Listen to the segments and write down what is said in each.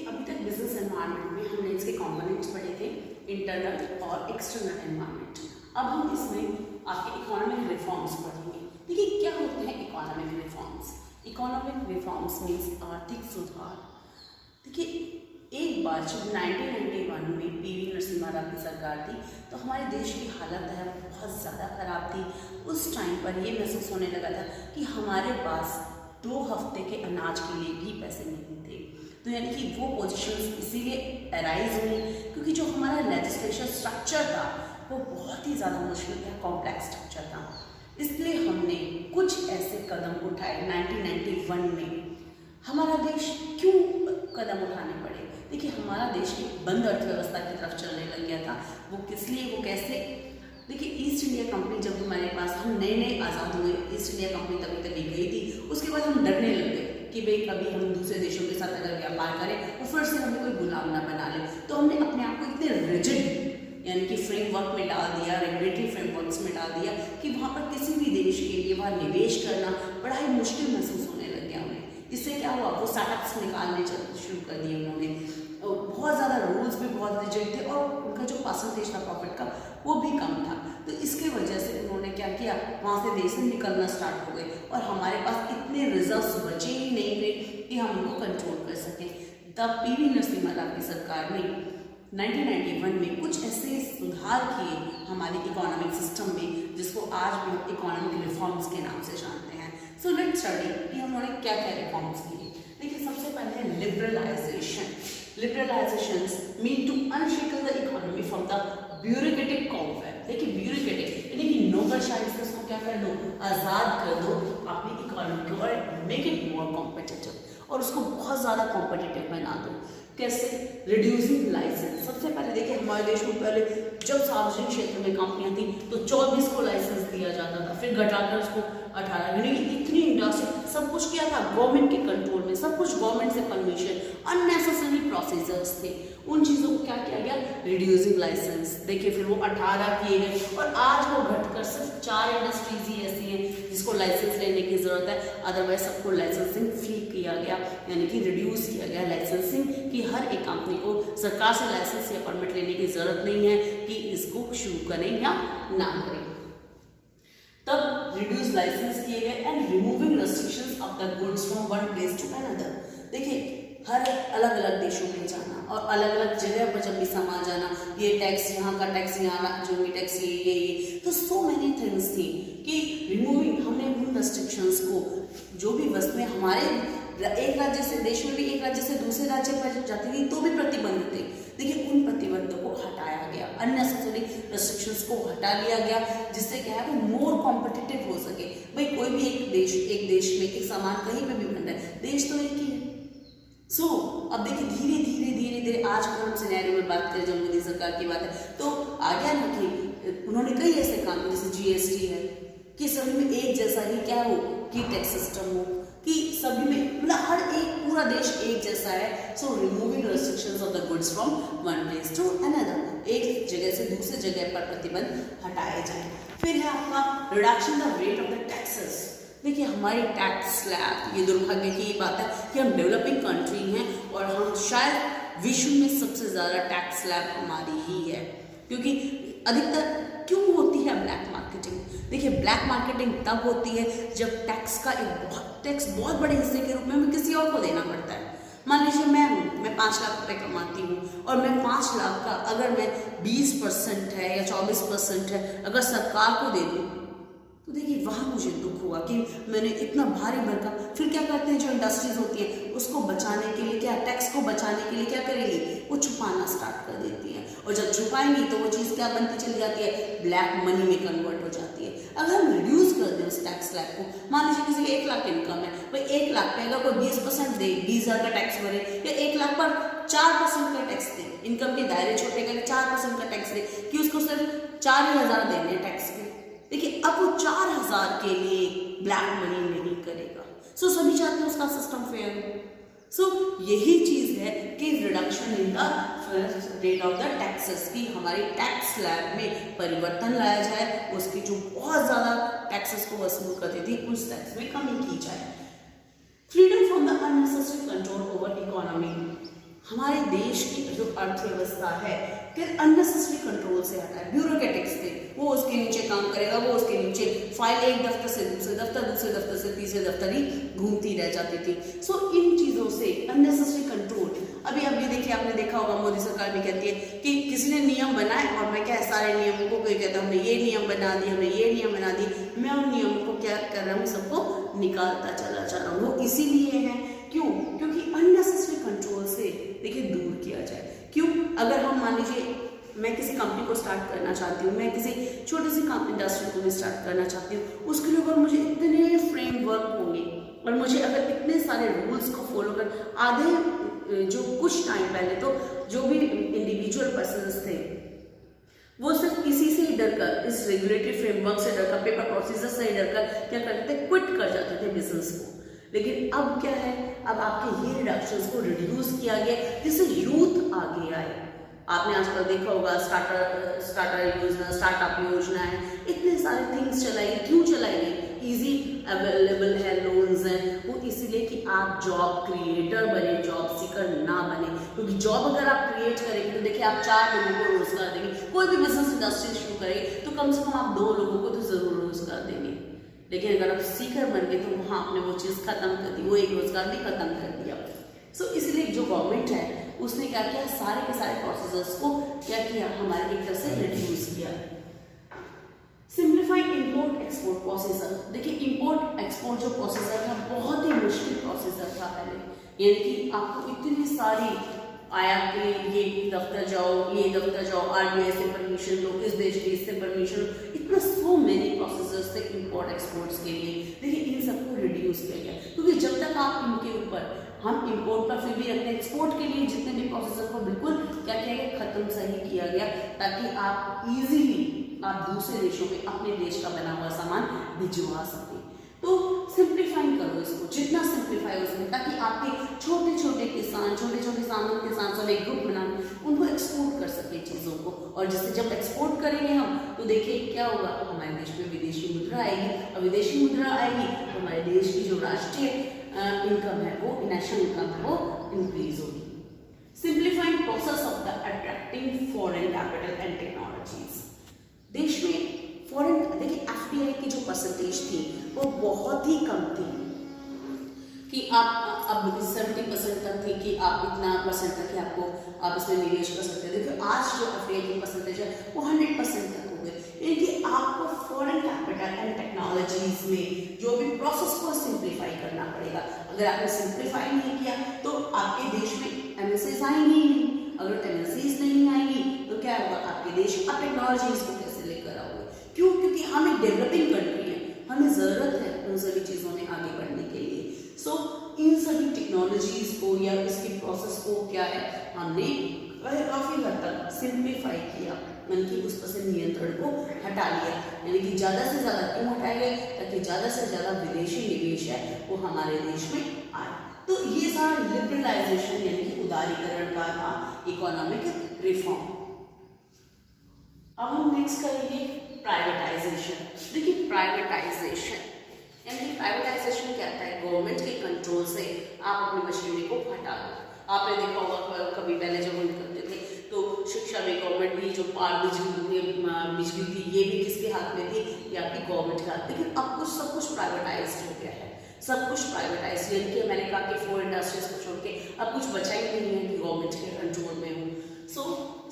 अभी तक business environment में हमने इसके कंपोनेंट्स पढ़े थे, इंटरनल और एक्सटर्नल एनवायरनमेंट। अब हम इसमें आपके इकोनॉमिक रिफॉर्म्स पढ़ेंगे। देखिए क्या होते हैं economic reforms. Economic reforms means आर्थिक सुधार। देखिए एक बार जब 1991 में पीवी नरसिम्हा राव की सरकार थी तो हमारे देश की हालत है बहुत ज़्यादा ख़राब थी। उस टाइम पर ये महसूस होने लगा था कि हमारे पास 2 हफ्ते के अनाज के लिए भी पैसे नहीं थे। तो यानी कि वो पोजीशंस इसीलिए अराइज हुई क्योंकि जो हमारा लेजिस्लेशन स्ट्रक्चर था वो बहुत ही ज़्यादा मुश्किल या कॉम्प्लेक्स स्ट्रक्चर था। इसलिए हमने कुछ ऐसे कदम उठाए 1991 में। हमारा देश क्यों कदम उठाने पड़े? देखिए हमारा देश एक बंद अर्थव्यवस्था की तरफ चलने लग गया था। वो किस लिए, वो कैसे? देखिए ईस्ट इंडिया कंपनी जब हमारे पास, हम नए आज़ाद हुए, ईस्ट इंडिया कंपनी तभी गई थी। उसके बाद हम डरने लग गए कि भाई कभी हम दूसरे देशों के साथ अगर व्यापार करें तो फिर से हमें कोई गुलाम ना बना ले। तो हमने अपने आप को इतने रिजिड यानी कि फ्रेमवर्क में डाल दिया, रेगुलेटरी फ्रेमवर्क्स में डाल दिया कि वहाँ पर किसी भी देश के लिए वहाँ निवेश करना बड़ा ही मुश्किल महसूस होने लग गया उन्हें। इससे क्या हुआ, वो स्टार्टअप्स निकालने शुरू कर दिए उन्होंने। बहुत ज़्यादा रूल्स भी बहुत रिजिड थे और उनका जो परसेंटेज था प्रॉफिट का वो भी कम था। तो इसके वजह से उन्होंने क्या किया, वहाँ से देश से निकलना स्टार्ट हो गए और हमारे पास इतने रिजर्व्स बचे ही नहीं थे कि हम उनको कंट्रोल कर सकें। तब पीवी नरसिम्हा राव की सरकार ने 1991 में कुछ ऐसे सुधार किए हमारे इकोनॉमिक सिस्टम में जिसको आज भी हम इकोनॉमिक रिफॉर्म्स के नाम से जानते हैं। सो लेट्स स्टडी कि उन्होंने क्या क्या रिफॉर्म्स किए। देखिए सबसे पहले liberalisation. Liberalisations mean to unshackle the economy from the bureaucratic comfort. देखिए ब्यूरोक्रेटिक यानी कि नौकरशाही से उसको क्या कर दो, आज़ाद कर दो अपनी इकोनॉमी को और मेक इट मोर कॉम्पिटिटिव और उसको बहुत ज़्यादा कॉम्पिटिटिव बना दो। कैसे? Reducing licence. सबसे पहले देखिए हमारे देश में पहले जब सार्वजनिक क्षेत्र में कंपनियां थी तो 24 को लाइसेंस दिया जाता था, फिर घटाकर उसको 18। यानी कि इतनी इंडस्ट्री, सब कुछ क्या था गवर्नमेंट के कंट्रोल में, सब कुछ गवर्नमेंट से परमिशन, अननेसेसरी प्रोसीजर्स थे। उन चीज़ों को क्या किया गया, रिड्यूसिंग लाइसेंस। देखिए फिर वो 18 किए गए और आज वो घटकर सिर्फ 4 इंडस्ट्रीज ही ऐसी हैं जिसको लाइसेंस लेने की ज़रूरत है। अदरवाइज सबको लाइसेंसिंग फ्री किया गया, यानी कि रिड्यूस किया गया लाइसेंसिंग कि हर एक कंपनी को सरकार से लाइसेंस या परमिट लेने की ज़रूरत नहीं है कि इसको शुरू करें या ना करें। तब रिड्यूस लाइसेंस किए गए and removing restrictions of the goods from one place to another. देखिए हर अलग अलग देशों में जाना और अलग अलग जगह पर जब भी सामान जाना, ये टैक्स यहाँ का, टैक्स यहाँ, जो भी टैक्स ये तो सो मैनी थिंग्स थी कि रिमूविंग, हमने उन रेस्ट्रिक्शंस को, जो भी वस्तुएं हमारे एक राज्य से, देश में भी एक राज्य से दूसरे राज्य पर जाती थी तो भी प्रतिबंध थे। देखिए उन प्रतिबंधों को हटाया गया, अननेसेसरी रेस्ट्रिक्शंस को हटा लिया गया जिससे क्या है वो मोर कॉम्पिटिटिव हो सके। भाई कोई भी एक देश में एक सामान कहीं पर भी बन रहा है, देश तो एक ही है। सो अब देखिए धीरे धीरे आज अगर हम सिनेरियो में बात करें, जब मोदी सरकार की बात है तो आ गया ना कि उन्होंने कई ऐसे काम किए जैसे जीएसटी है कि सभी में एक जैसा ही क्या हो कि टैक्स सिस्टम हो कि सभी में, मतलब हर एक पूरा देश एक जैसा है। So removing restrictions of the goods from one place to another, एक जगह से दूसरे जगह पर प्रतिबंध हटाए जाए। फिर है आपका reduction the rate of the taxes. देखिए हमारी टैक्स स्लैब, ये दुर्भाग्य की बात है कि हम डेवलपिंग कंट्री हैं और हम शायद विश्व में सबसे ज़्यादा टैक्स स्लैब हमारी ही है, क्योंकि अधिकतर क्यों होती है ब्लैक मार्केटिंग। देखिए ब्लैक मार्केटिंग तब होती है जब टैक्स का टैक्स बहुत बड़े हिस्से के रूप में हमें किसी और को देना पड़ता है। मान लीजिए मैं 5 लाख रुपए कमाती हूँ और मैं 5 लाख का अगर मैं 20% है या 24% है अगर सरकार को दे दूँ तो देखिए वहाँ मुझे दुख हुआ कि मैंने इतना भारी भरकम। फिर क्या करते हैं जो इंडस्ट्रीज होती है उसको बचाने के लिए, क्या टैक्स को बचाने के लिए क्या करेंगी, वो छुपाना स्टार्ट कर देती है और जब छुपाएंगी तो वो चीज़ क्या बनती चली जाती है, ब्लैक मनी में कन्वर्ट हो जाती है। अगर हम रिड्यूस कर दें उस टैक्स स्लैब को, मान लीजिए किसी की 1 लाख इनकम है, भाई 1 लाख पे अगर कोई 20% दे, 20,000 का टैक्स भरे, या 1 लाख पर 4% का टैक्स दे, इनकम के दायरे छोटे करके 4% का टैक्स दे कि उसको सिर्फ 4,000 देने टैक्स के। देखिए अब वो 4,000 के लिए ब्लैक मनी नहीं करेगा। सो सभी चाहते हैं उसका सिस्टम फेयर हो। सो यही चीज है कि reduction in the rate of the taxes की हमारी टैक्स स्लैब में परिवर्तन लाया जाए, उसकी जो बहुत ज्यादा टैक्सेस को वसूल करती थी उस टैक्स में कमी की जाए। Freedom from the unnecessary control over economy. हमारे देश की जो अर्थव्यवस्था है फिर अननेसेसरी कंट्रोल से हटा है, ब्यूरोक्रेटिक्स थे, वो उसके नीचे काम करेगा, वो उसके नीचे फाइल एक दफ्तर से दूसरे दफ्तर, दूसरे दफ्तर से तीसरे दफ्तर ही घूमती रह जाती थी। सो इन चीज़ों से अननेसेसरी कंट्रोल। अभी आप ये देखिए, आपने देखा होगा मोदी सरकार भी कहती है कि किसी ने नियम बनाए और मैं क्या सारे नियमों को, कोई कहता हमने ये नियम बना दिए, हमने ये नियम बना दिए, मैं उन नियमों को क्या कर रहा हूँ, सबको निकालता चला जा रहा हूँ। वो इसीलिए है, क्यों? क्योंकि अननेसेसरी कंट्रोल से देखिए दूर किया जाए। क्यों? अगर हम मान लीजिए मैं किसी कंपनी को स्टार्ट करना चाहती हूँ, मैं किसी छोटी सी इंडस्ट्री को भी स्टार्ट करना चाहती हूँ, उसके लिए अगर मुझे इतने फ्रेमवर्क होंगे और मुझे अगर इतने सारे रूल्स को फॉलो कर, आधे जो कुछ टाइम पहले तो जो भी इंडिविजुअल पर्सन्स थे वो सिर्फ इसी से ही डर कर, इस रेगुलेटरी फ्रेमवर्क से डर कर, पेपर प्रोसीजर से ही डर कर क्या करते थे, क्विट कर जाते थे बिजनेस को। लेकिन अब क्या है, अब आपके ये रिडक्शंस को रिड्यूस किया गया जिससे यूथ आगे आए। आपने आजकल देखा होगा स्टार्टर योजना, स्टार्टअप योजना है, इतने सारे थिंग्स चलाई गई। क्यों चलाई गई? इजी अवेलेबल है, लोन्स हैं, वो इसीलिए कि आप जॉब क्रिएटर बने, जॉब सीकर ना बने। क्योंकि जॉब अगर आप क्रिएट करेंगे तो देखिए आप 4 लोगों को रोजगार देंगे। कोई भी बिजनेस इंडस्ट्री शुरू करें तो कम से कम आप 2 लोगों को तो जरूर रोजगार देंगे। लेकिन अगर आप सीकर बन गए तो वहाँ आपने वो चीज़ खत्म कर दी, वो एक रोजगार भी खत्म कर दिया। सो इसलिए जो गवर्नमेंट है उसने क्या किया, सारे के सारे प्रोसेसर्स को क्या किया, हमारे एक तरह से रिड्यूस किया। Simplified import export processor. देखिए इंपोर्ट एक्सपोर्ट जो प्रोसेसर था बहुत ही मुश्किल प्रोसेसर था पहले, यानी कि आपको इतनी सारी आयात के ये दफ्तर जाओ, ये दफ्तर जाओ, RBI से परमिशन लो, इस देश की इससे परमिशन लो, इतना सो मेनी प्रोसेसर्स थे इंपोर्ट एक्सपोर्ट्स के लिए। देखिए इन सबको रिड्यूस किया गया, क्योंकि जब तक आप इनके ऊपर हम इंपोर्ट पर फिर भी रखते हैं, एक्सपोर्ट के लिए जितने भी प्रोसेसर को बिल्कुल क्या किया गया, खत्म सही किया गया, ताकि आप इजीली आप दूसरे देशों में अपने देश का बना हुआ सामान भिजवा सकें। तो सिंप्लीफाई करो इसको, जितना सिंप्लीफाई हो सके, ताकि आपके छोटे छोटे किसान, छोटे छोटे सामान किसान सब एक ग्रुप बना उनको एक्सपोर्ट कर सके चीज़ों को। और जिससे जब एक्सपोर्ट करेंगे हम तो देखिए क्या होगा, हमारे देश में विदेशी मुद्रा आएगी, और विदेशी मुद्रा आएगी तो हमारे देश की जो राष्ट्रीय इनकम है, वो नेशनल इनकम है, वो इंक्रीज होगी। Simplifying process of the attracting foreign capital and technologies. देश में फॉरेन, देखिए FDI की जो परसेंटेज थी वो बहुत ही कम थी, कि आप अब 70% तक थी कि आप इतना परसेंट तक कि आपको आप इसमें निवेश कर सकते हैं। देखिए आज जो FDI की परसेंटेज है वो 100% तक हो गई। यानी कि आपको फॉरेन कैपिटल एंड टेक्नोलॉजीज में जो भी प्रोसेस को सिंप्लीफाई करना पड़ेगा। अगर आपने सिंप्लीफाई नहीं किया तो आपके देश में MNCs आएंगी नहीं, अगर MNCs नहीं आएंगी तो क्या होगा, आपके देश अब टेक्नोलॉजीज को कैसे लेकर आओगे? क्यों? क्योंकि हम एक डेवलपिंग कंट्री है, हमें ज़रूरत है उन सभी चीज़ों में आगे बढ़ने के लिए। सो इन सभी टेक्नोलॉजीज को या इसके प्रोसेस को क्या है, हमने काफ़ी हद तक सिंप्लीफाई किया, यानी कि उस पर से नियंत्रण को हटा लिया। यानी कि ज़्यादा से ज़्यादा क्यों हटाया गया, ताकि ज़्यादा से ज़्यादा विदेशी निवेश है वो हमारे देश में आए। तो ये सारा लिबरलाइजेशन यानी कि उदारीकरण का था, इकोनॉमिक रिफॉर्म। अब हम नेक्स्ट करेंगे प्राइवेटाइजेशन। देखिए प्राइवेटाइजेशन यानी प्राइवेटाइजेशन क्या होता है, गवर्नमेंट के कंट्रोल से आप अपनी मशीनरी को हटा दो। आपने देखा होगा कभी पहले जब हम करते थे तो शिक्षा में गवर्नमेंट भी जो बिजली थी ये भी किसके हाथ में थी, ये आपकी गवर्नमेंट के हाथ। लेकिन अब कुछ सब कुछ प्राइवेटाइज हो गया है, सब कुछ प्राइवेटाइज, यानी कि अमेरिका के 4 इंडस्ट्रीज को छोड़ के अब कुछ बचा ही नहीं है कि गवर्नमेंट के कंट्रोल में हो। सो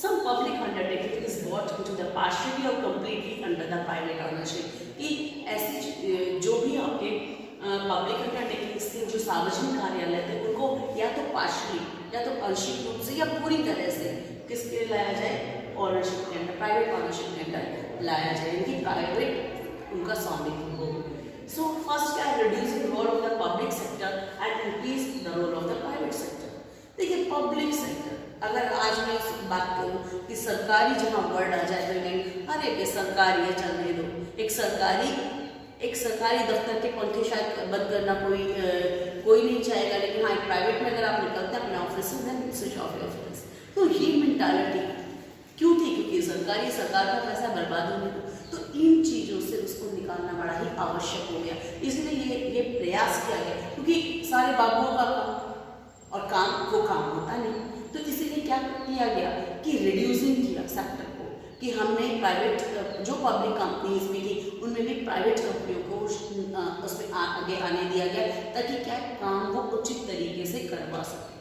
some public undertaking is brought into the partially or completely under the private ownership। कि ऐसी जो भी आपके पब्लिक अंडरटेकिंग्स थे, जो सार्वजनिक कार्यालय थे, उनको या तो पार्शियली या तो आंशिक रूप से या पूरी तरह से किसके लाया जाए, ऑनरशिप के अंदर, प्राइवेट ऑनरशिप के अंदर लाया जाए, यानी प्राइवेट उनका स्वामित्व हो। सो फर्स्ट क्या है, reducing the role of the public sector and increase the role of the private sector. देखिए पब्लिक सेक्टर, अगर आज मैं बात करूं कि सरकारी जहाँ वर्ड आ जाए तो कहेंगे अरे ये सरकारी है, चलने दो। एक सरकारी दफ्तर के पंखे शायद बंद करना कोई नहीं चाहेगा, लेकिन हाँ एक प्राइवेट में अगर आप निकलते हैं अपने ऑफिस से then switch off your office. तो ये मेंटालिटी क्यों थी, क्योंकि सरकार का पैसा बर्बाद होने दो। तो इन चीज़ों से उसको निकालना बड़ा ही आवश्यक हो गया, इसलिए ये प्रयास किया गया, क्योंकि सारे बाबुओं का काम और काम वो काम होता नहीं। क्या किया गया कि रिड्यूसिंग किया सेक्टर को, कि हमने प्राइवेट जो पब्लिक कंपनीज भी थी उनमें भी प्राइवेट कंपनियों को उसमें आगे आने दिया गया ताकि क्या काम को उचित तरीके से करवा सके।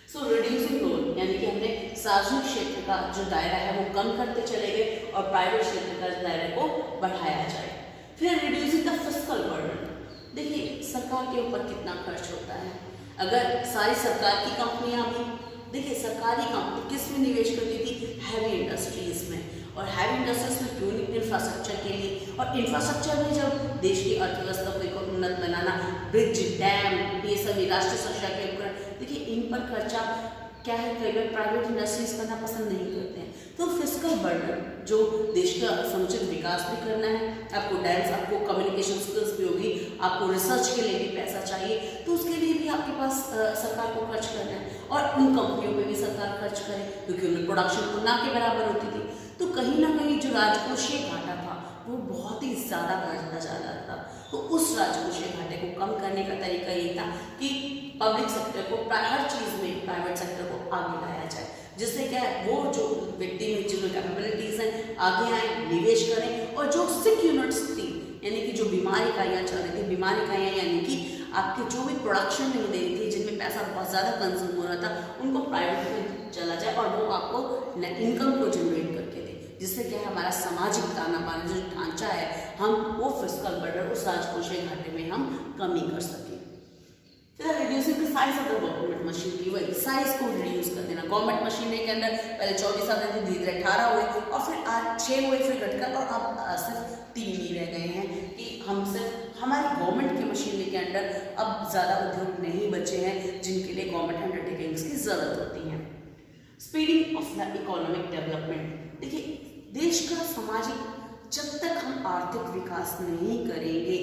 सो रिड्यूसिंग रोल यानी कि हमने सार्वजनिक क्षेत्र का जो दायरा है वो कम करते चले गए और प्राइवेट क्षेत्र का दायरे को बढ़ाया जाए। फिर रिड्यूसिंग द फिस्कल बर्डन, देखिए सरकार के ऊपर कितना खर्च होता है। अगर सारी सरकार की कंपनियां भी, देखिए सरकारी कंपनी किस में निवेश करती थी, हैवी इंडस्ट्रीज में, और हैवी इंडस्ट्रीज में क्यों नहीं, इंफ्रास्ट्रक्चर के लिए। और इंफ्रास्ट्रक्चर में जब देश की अर्थव्यवस्था को उन्नत बनाना, ब्रिज, डैम, ये सभी राष्ट्रीय सुरक्षा के उपकरण, देखिए इन पर खर्चा क्या है, कई बार प्राइवेट इंडस्ट्रीज करना पसंद नहीं करते हैं। तो फिस्कल बर्डन जो देश का समुचित विकास भी करना है, आपको डैम्स, आपको कम्युनिकेशन स्किल्स भी होगी, आपको रिसर्च के लिए भी पैसा चाहिए, तो उसके लिए भी आपके पास सरकार को खर्च करना है और उन कंपनियों पे भी सरकार खर्च करे क्योंकि उनमें प्रोडक्शन तो ना के बराबर होती थी। तो कहीं ना कहीं जो राजकोषीय घाटा था वो बहुत ही ज़्यादा बढ़ता जा रहा था। तो उस राजकोषीय घाटे को कम करने का तरीका ये था कि पब्लिक सेक्टर को हर चीज़ में प्राइवेट सेक्टर को आगे लाया जाए, जिससे क्या है वो जो व्यक्ति में जिनमें कैपेबिलिटीज हैं आगे आए, निवेश करें, और जो सिक यूनिट्स थी यानी कि जो बीमारी इकाइयाँ चल रही थी, बीमारी इकाइयाँ यानी कि आपके जो भी प्रोडक्शन नहीं दे रही थी, जिनमें पैसा बहुत ज़्यादा कंज्यूम हो रहा था, उनको प्राइवेट में चला जाए और वो आपको इनकम को जनरेट करके दे, जिससे क्या है हमारा सामाजिक ताना बाना जो ढांचा है, हम वो फिस्कल बर्डन, उस राजकोषीय घाटे में हम कमी कर सकें। फिर reducing the size of the government machinery, वही साइज को रिड्यूस कर देना। गवर्नमेंट मशीनरी के अंदर पहले 24 आते थे, धीरे धीरे 18 हुए और फिर आज 6 हुए, फिर घटकर और अब सिर्फ 3 ही रह गए हैं कि हम सिर्फ हमारी गवर्नमेंट की मशीनरी के अंदर अब ज़्यादा उद्योग नहीं बचे हैं जिनके लिए गवर्नमेंट अंडरटेकिंग्स की ज़रूरत होती है। Speeding of the economic development, देखिए देश का सामाजिक, जब तक हम आर्थिक विकास नहीं करेंगे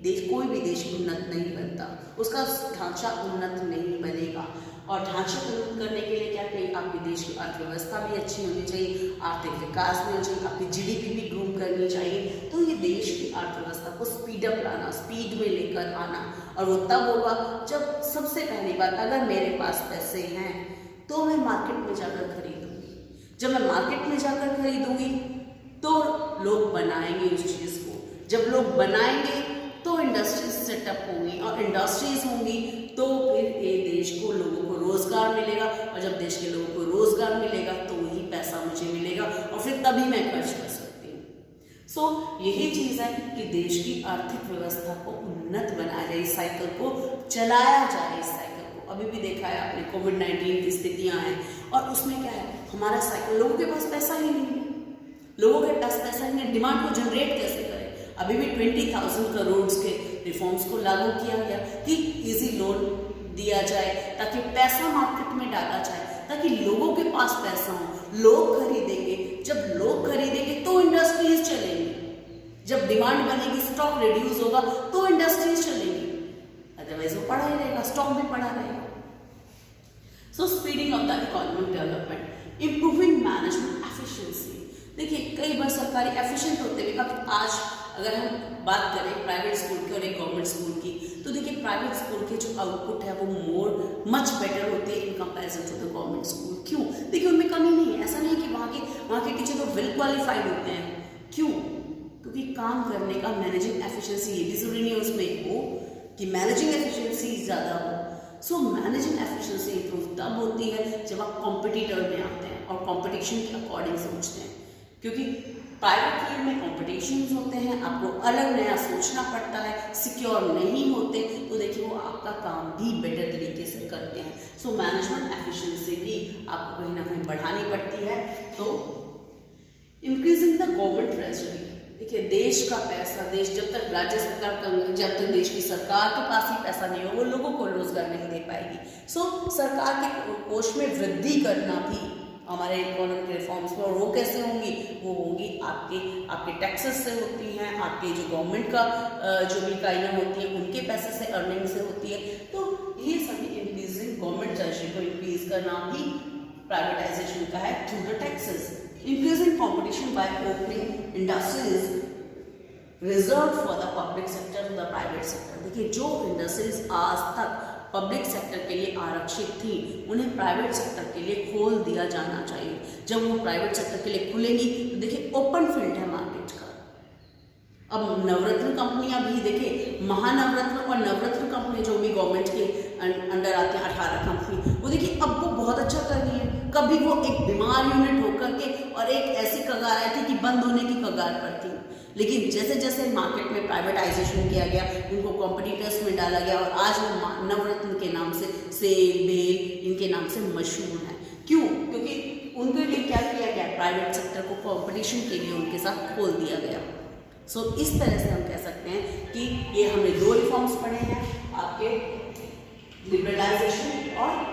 कोई भी देश उन्नत नहीं बनता, उसका ढांचा उन्नत नहीं बनेगा। और ढांचा उन्नत करने के लिए क्या करें, आपके देश की अर्थव्यवस्था भी अच्छी होनी चाहिए, आर्थिक विकास भी होना चाहिए, आपकी जीडीपी भी ग्रूम करनी चाहिए। तो ये देश की अर्थव्यवस्था को स्पीडअप लाना, स्पीड में लेकर आना, और वो तब होगा जब सबसे पहली बात, अगर मेरे पास पैसे हैं तो मैं मार्केट में जाकर खरीदूंगी। जब मैं मार्केट में जाकर खरीदूंगी तो लोग बनाएंगे उस चीज़ को, जब लोग बनाएंगे तो इंडस्ट्रीज सेटअप होंगी, और इंडस्ट्रीज होंगी तो फिर ये देश को, लोगों को रोजगार मिलेगा, और जब देश के लोगों को रोजगार मिलेगा तो वही पैसा मुझे मिलेगा और फिर तभी मैं खर्च कर सकती हूँ। सो यही चीज़ है कि देश की आर्थिक व्यवस्था को उन्नत बनाया जाए, इस साइकिल को चलाया जाए। इस साइकिल को अभी भी देखा है आपने, कोविड-19 की स्थितियाँ हैं और उसमें क्या है, हमारा साइकिल, लोगों के पास पैसा ही नहीं है, लोगों के पास पैसा ही नहीं, डिमांड को जनरेट कैसे करें। अभी भी 20,000 करोड़ के रिफॉर्म्स को लागू किया गया कि इजी लोन दिया जाए ताकि पैसा मार्केट में डाला जाए, ताकि लोगों के पास पैसा हो, लोग खरीदेंगे। जब लोग खरीदेंगे तो इंडस्ट्रीज चलेंगी, जब डिमांड बनेगी, स्टॉक रिड्यूस होगा तो इंडस्ट्रीज चलेंगी, अदरवाइज वो पड़ा ही रहेगा, स्टॉक भी पड़ा रहेगा। So speeding of the economic development, improving management efficiency, देखिए कई बार सरकारी एफिशिएंट होते हुए, अब आज अगर हम बात करें प्राइवेट स्कूल की और एक गवर्नमेंट स्कूल की, तो देखिए प्राइवेट स्कूल के जो आउटपुट है वो मच बेटर होते हैं in comparison to the government school. क्यों? देखिए उनमें कमी नहीं है, ऐसा नहीं है कि वहाँ के टीचर तो वेल क्वालिफाइड होते हैं। क्यों? क्योंकि काम करने का मैनेजिंग एफिशिएंसी, ये भी जरूरी नहीं है उसमें हो कि मैनेजिंग एफिशिएंसी ज़्यादा हो। सो मैनेजिंग एफिशिएंसी इंप्रूव तब होती है जब आप कॉम्पिटिटर में आते हैं और कॉम्पिटिशन के अकॉर्डिंग सोचते हैं, क्योंकि प्राइवेट फील्ड में कॉम्पिटिशन्स होते हैं, आपको अलग नया सोचना पड़ता है, सिक्योर नहीं होते, तो देखिए वो आपका काम भी बेटर तरीके से करते हैं। सो मैनेजमेंट एफिशिएंसी भी आपको कहीं ना कहीं बढ़ानी पड़ती है। तो इंक्रीजिंग द गवर्नमेंट ट्रेजरी, देखिए देश का पैसा, देश जब तक राज्य सरकार, जब तक देश की सरकार के पास ही पैसा नहीं हो, वो लोगों को रोजगार नहीं दे पाएगी। सो सरकार के कोष में वृद्धि करना भी हमारे इकोनॉमिक रिफॉर्म्स में, और वो कैसे होंगी, वो होंगी आपके टैक्सेस से होती हैं, आपके जो गवर्नमेंट का जो भी इकाइयाँ होती हैं उनके पैसे से, अर्निंग से होती है। तो ये सभी इंक्रीजिंग गवर्नमेंट ट्रेजरी को इंक्रीज करना भी प्राइवेटाइजेशन का है through the taxes. Increasing competition by opening industries reserve for the public sector to the private sector, देखिए जो इंडस्ट्रीज आज तक पब्लिक सेक्टर के लिए आरक्षित थी उन्हें प्राइवेट सेक्टर के लिए खोल दिया जाना चाहिए। जब वो प्राइवेट सेक्टर के लिए खुलेंगी तो देखिए ओपन फील्ड है मार्केट का। अब नवरत्न कंपनियां भी देखिए, महानवरत्न और नवरत्न कंपनी जो भी गवर्नमेंट के अंडर आते हैं 18 कंपनी, वो देखिए अब वो बहुत अच्छा कर रही है। कभी वो एक बीमार यूनिट होकर के और एक ऐसी कगार आई थी कि बंद होने की कगार पर थी, लेकिन जैसे जैसे मार्केट में प्राइवेटाइजेशन किया गया, उनको कॉम्पिटिटर्स में डाला गया और आज वो नवरत्न के नाम से सेल बेल इनके नाम से मशहूर है। क्यों? क्योंकि उनके लिए क्या किया गया, प्राइवेट सेक्टर को कॉम्पिटिशन के लिए उनके साथ खोल दिया गया। सो इस तरह से हम कह सकते हैं कि ये हमने 2 रिफॉर्म्स पढ़े हैं, आपके लिबरलाइजेशन और